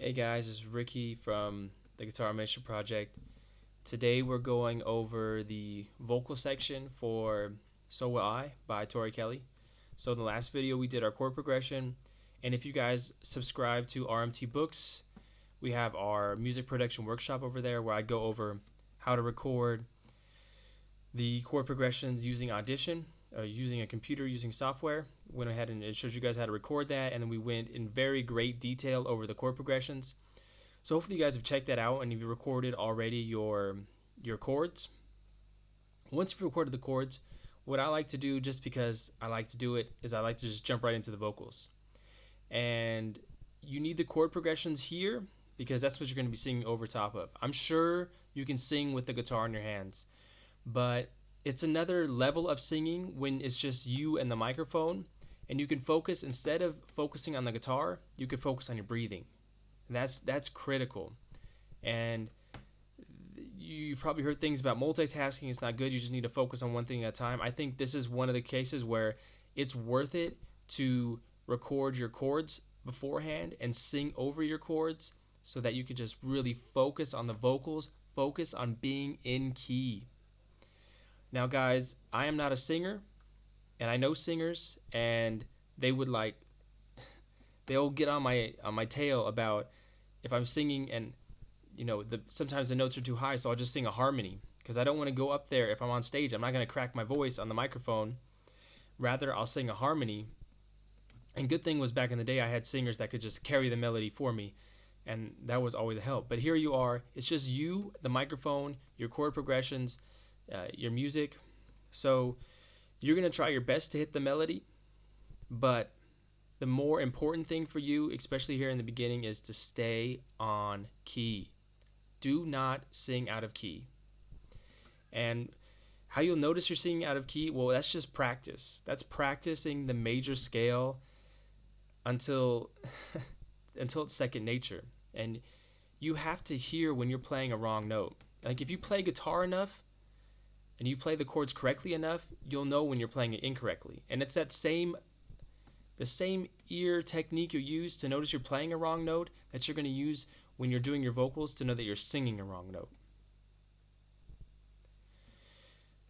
Hey guys, it's Ricky from the Guitar Master Project. Today we're going over the vocal section for So Will I by Tori Kelly. So in the last video we did our chord progression, and if you guys subscribe to RMT Books, we have our music production workshop over there where I go over how to record the chord progressions using Audition, using a computer, using software. Went ahead and it shows you guys how to record that, and then we went in very great detail over the chord progressions. So hopefully you guys have checked that out and you've recorded already your chords. Once you've recorded the chords, what I like to do, just because I like to do it, is I like to just jump right into the vocals. And you need the chord progressions here because that's what you're going to be singing over top of. I'm sure you can sing with the guitar in your hands, but it's another level of singing when it's just you and the microphone, and you can focus, instead of focusing on the guitar, you can focus on your breathing. That's critical. And you probably heard things about multitasking. It's not good. You just need to focus on one thing at a time. I think this is one of the cases where it's worth it to record your chords beforehand and sing over your chords so that you can just really focus on the vocals, focus on being in key. Now guys, I am not a singer, and I know singers, and they would they'll get on my tail about if I'm singing and sometimes the notes are too high, so I'll just sing a harmony because I don't want to go up there. If I'm on stage, I'm not going to crack my voice on the microphone. Rather, I'll sing a harmony. And good thing was, back in the day, I had singers that could just carry the melody for me, and that was always a help. But here you are, it's just you, the microphone, your chord progressions, your music. So you're going to try your best to hit the melody, but the more important thing for you, especially here in the beginning, is to stay on key. Do not sing out of key. And how you'll notice you're singing out of key, well, that's just practice. That's practicing the major scale until it's second nature. And you have to hear when you're playing a wrong note. Like if you play guitar enough and you play the chords correctly enough, you'll know when you're playing it incorrectly. And it's the same ear technique you use to notice you're playing a wrong note that you're going to use when you're doing your vocals to know that you're singing a wrong note.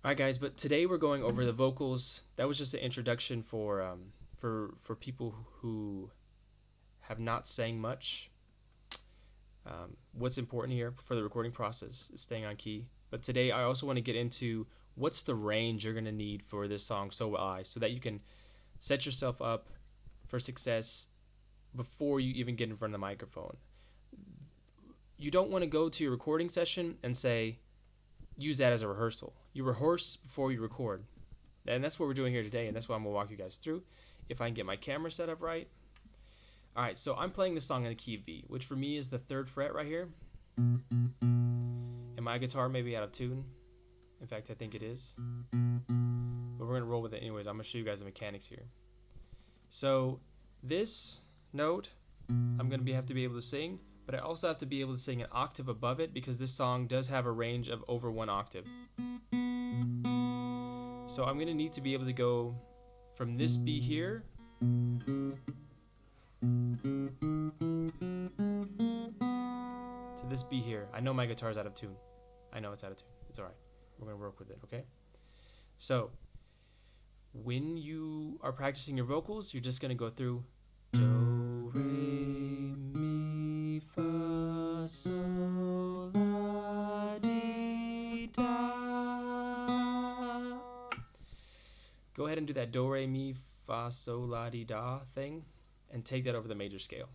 Alright guys, but today we're going over the vocals. That was just an introduction for people who have not sang much. What's important here for the recording process is staying on key. But today I also want to get into what's the range you're going to need for this song, So Will I, so that you can set yourself up for success before you even get in front of the microphone. You don't want to go to your recording session and use that as a rehearsal. You rehearse before you record. And that's what we're doing here today, and that's what I'm going to walk you guys through. If I can get my camera set up right. Alright, so I'm playing this song in the key of B, which for me is the 3rd fret right here. And my guitar may be out of tune. In fact, I think it is. But we're going to roll with it anyways. I'm going to show you guys the mechanics here. So this note, I'm going to have to be able to sing, but I also have to be able to sing an octave above it because this song does have a range of over 1 octave. So I'm going to need to be able to go from this B here to this B here. I know my guitar's out of tune. I know it's out of tune. It's alright. We're going to work with it, okay? So when you are practicing your vocals, you're just going to go through do, re, mi, fa, sol, la, di, da. Go ahead and do that do, re, mi, fa, sol, la, di, da thing and take that over the major scale.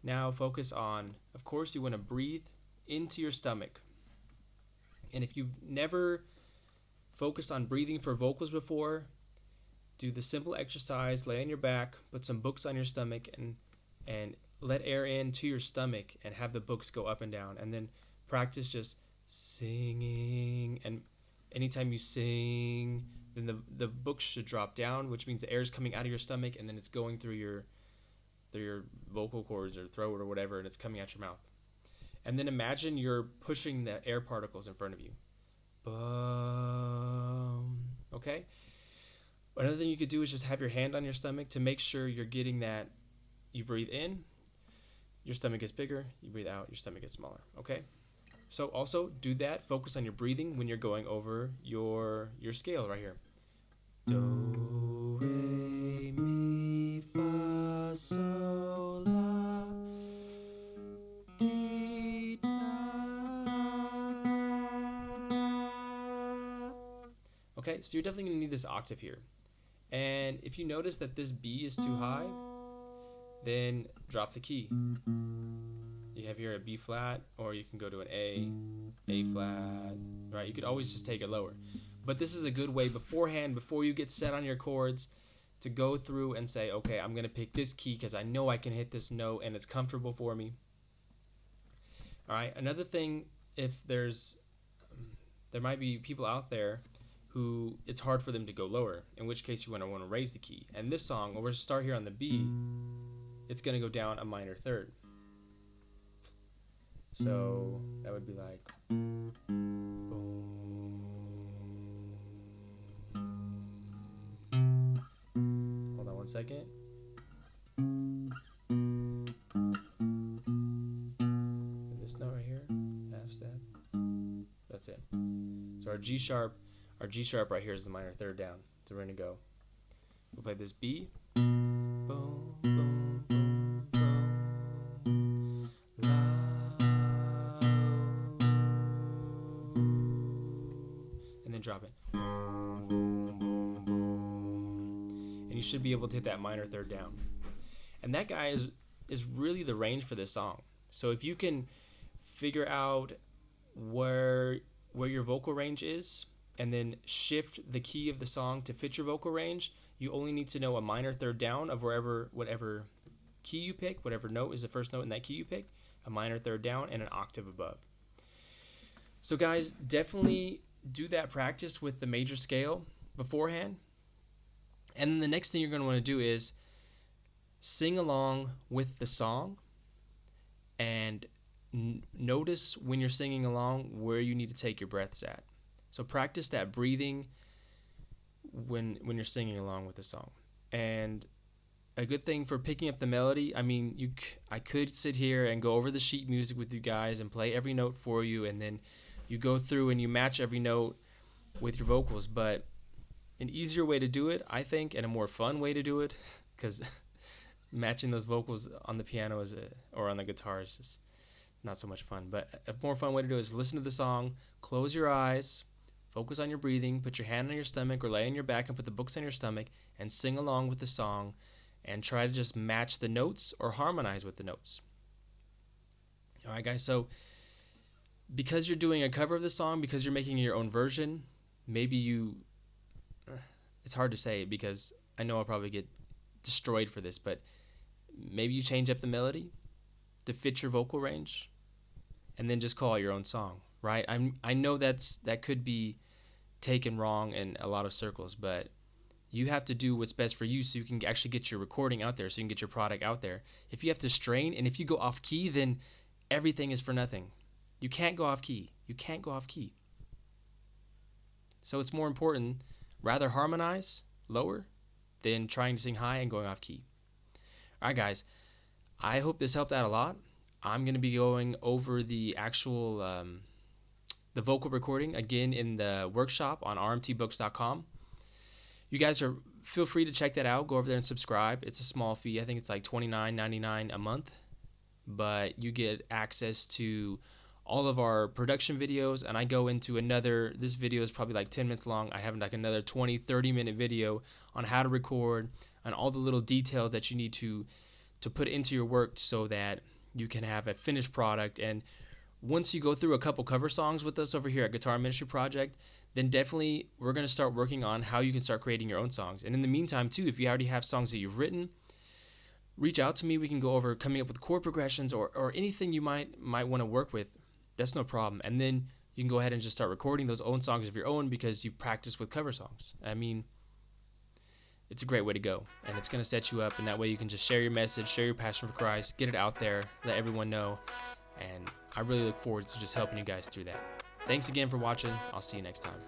Now focus on, of course, you want to breathe into your stomach. And if you've never focused on breathing for vocals before, do the simple exercise, lay on your back, put some books on your stomach, and let air into your stomach and have the books go up and down. And then practice just singing, and anytime you sing, then the books should drop down, which means the air is coming out of your stomach and then it's going through your vocal cords or throat or whatever, and it's coming out your mouth. And then imagine you're pushing the air particles in front of you. Boom. Okay? Another thing you could do is just have your hand on your stomach to make sure you're getting that. You breathe in, your stomach gets bigger. You breathe out, your stomach gets smaller. Okay? So also do that. Focus on your breathing when you're going over your scale right here. Do, re, mi, fa, sol, la, ti, da. Okay, so you're definitely going to need this octave here. And if you notice that this B is too high, then drop the key. You have here a B flat, or you can go to an A flat, right? You could always just take it lower. But this is a good way beforehand, before you get set on your chords, to go through and say, okay, I'm going to pick this key because I know I can hit this note and it's comfortable for me. All right, another thing, if there might be people out there who it's hard for them to go lower, in which case you want to raise the key. And this song, we're going to start here on the B, it's going to go down a minor third. So that would be like boom. Hold on one second. This note right here, half step. That's it. So our G sharp right here is the minor third down. So we're gonna go. We'll play this B. Boom, boom, boom, boom, la, and then drop it. Boom, boom, boom, boom. And you should be able to hit that minor third down. And that guy is really the range for this song. So if you can figure out where your vocal range is, and then shift the key of the song to fit your vocal range, you only need to know a minor third down of whatever key you pick, whatever note is the first note in that key you pick, a minor third down, and an octave above. So guys, definitely do that practice with the major scale beforehand. And then the next thing you're going to want to do is sing along with the song, and notice when you're singing along where you need to take your breaths at. So practice that breathing when you're singing along with the song. And a good thing for picking up the melody, I mean, I could sit here and go over the sheet music with you guys and play every note for you, and then you go through and you match every note with your vocals. But an easier way to do it, I think, and a more fun way to do it, because matching those vocals on the piano or on the guitar is just not so much fun. But a more fun way to do it is listen to the song, close your eyes, focus on your breathing, put your hand on your stomach or lay on your back and put the books on your stomach, and sing along with the song, and try to just match the notes or harmonize with the notes. All right, guys, so because you're doing a cover of the song, because you're making your own version, maybe it's hard to say because I know I'll probably get destroyed for this, but maybe you change up the melody to fit your vocal range and then just call it your own song, right? I know that could be taken wrong in a lot of circles, but you have to do what's best for you so you can actually get your recording out there, so you can get your product out there. If you have to strain and if you go off key, then everything is for nothing. You can't go off key. You can't go off key. So it's more important, rather harmonize lower than trying to sing high and going off key. All right, guys, I hope this helped out a lot. I'm going to be going over the actual the vocal recording again in the workshop on rmtbooks.com. You guys feel free to check that out. Go over there and subscribe. It's a small fee. I think it's like $29.99 a month, but you get access to all of our production videos, and I go into this video is probably like 10 minutes long. I have like another 20-30 minute video on how to record and all the little details that you need to put into your work so that you can have a finished product. And once you go through a couple cover songs with us over here at Guitar Ministry Project, then definitely we're going to start working on how you can start creating your own songs. And in the meantime too, if you already have songs that you've written, reach out to me. We can go over coming up with chord progressions or anything you might want to work with. That's no problem. And then you can go ahead and just start recording those own songs of your own because you've practiced with cover songs. I mean, it's a great way to go, and it's going to set you up, and that way you can just share your message, share your passion for Christ, get it out there, let everyone know, and I really look forward to just helping you guys through that. Thanks again for watching. I'll see you next time.